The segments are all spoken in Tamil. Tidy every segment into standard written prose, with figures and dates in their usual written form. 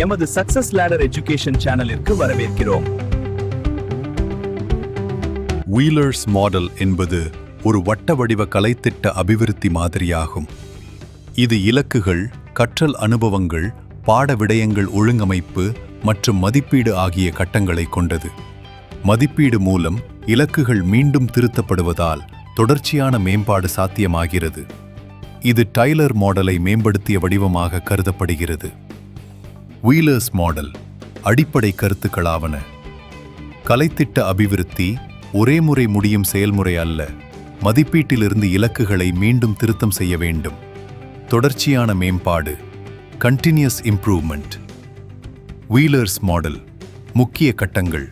எமது சக்சஸ் லேடர் எஜுகேஷன் சேனலிற்கு வரவேற்கிறோம். வீலர்ஸ் மாடல் என்பது ஒரு வட்ட வடிவ கலைத்திட்ட அபிவிருத்தி மாதிரியாகும். இது இலக்குகள், கற்றல் அனுபவங்கள், பாட விடயங்கள் ஒழுங்கமைப்பு மற்றும் மதிப்பீடு ஆகிய கட்டங்களை கொண்டது. மதிப்பீடு மூலம் இலக்குகள் மீண்டும் திருத்தப்படுவதால் தொடர்ச்சியான மேம்பாடு சாத்தியமாகிறது. இது டைலர் மாடலை மேம்படுத்திய வடிவமாக கருதப்படுகிறது. வீலர்ஸ் மாடல் அடிப்படை கருத்துக்களாவன: கலைத்திட்ட அபிவிருத்தி ஒரே முறை முடியும் செயல்முறை அல்ல. மதிப்பீட்டிலிருந்து இலக்குகளை மீண்டும் திருத்தம் செய்ய வேண்டும். தொடர்ச்சியான மேம்பாடு, கண்டினியூஸ் இம்ப்ரூவ்மெண்ட். வீலர்ஸ் மாடல் முக்கிய கட்டங்கள்: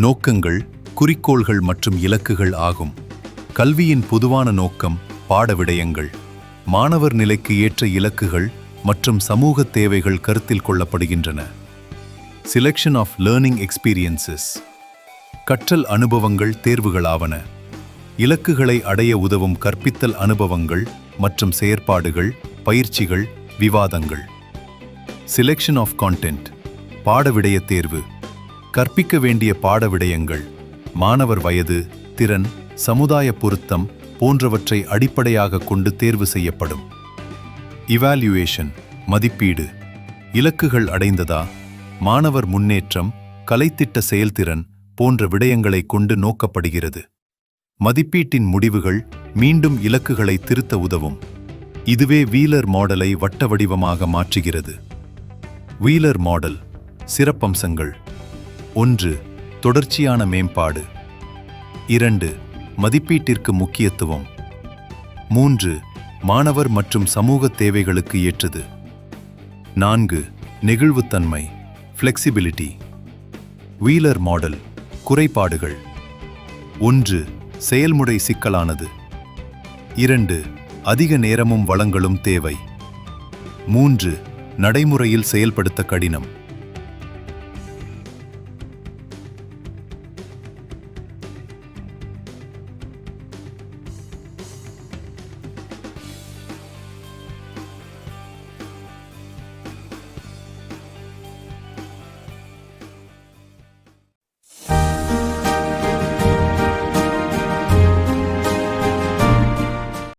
நோக்கங்கள், குறிக்கோள்கள் மற்றும் இலக்குகள் ஆகும். கல்வியின் பொதுவான நோக்கம், பாட விடயங்கள், மாணவர் நிலைக்கு ஏற்ற இலக்குகள் மற்றும் சமூக தேவைகள் கருத்தில் கொள்ளப்படுகின்றன. Selection of learning experiences. கற்றல் அனுபவங்கள் தேர்வுகளாவன. இலக்குகளை அடைய உதவும் கற்பித்தல் அனுபவங்கள் மற்றும் செயற்பாடுகள், பயிற்சிகள், விவாதங்கள். Selection of content. பாட விடய தேர்வு. கற்பிக்க வேண்டிய பாட விடயங்கள் மாணவர் வயது, திறன், சமுதாய பொருத்தம் போன்றவற்றை அடிப்படையாக கொண்டு தேர்வு செய்யப்படும். இவால்யூவேஷன் மதிப்பீடு. இலக்குகள் அடைந்ததா, மாணவர் முன்னேற்றம், கலைத்திட்ட செயல்திறன் போன்ற விடயங்களை கொண்டு நோக்கப்படுகிறது. மதிப்பீட்டின் முடிவுகள் மீண்டும் இலக்குகளை திருத்த உதவும். இதுவே வீலர் மாடலை வட்ட வடிவமாக மாற்றுகிறது. வீலர் மாடல் சிறப்பம்சங்கள்: 1. தொடர்ச்சியான மேம்பாடு. 2. மதிப்பீட்டிற்கு முக்கியத்துவம். 3. மாணவர் மற்றும் சமூக தேவைகளுக்கு ஏற்றது. 4. நெகிழ்வுத்தன்மை, ஃப்ளெக்சிபிலிட்டி. வீலர் மாடல் குறைபாடுகள்: 1. செயல்முறை சிக்கலானது. 2. அதிக நேரமும் வளங்களும் தேவை. 3. நடைமுறையில் செயல்படுத்த கடினம்.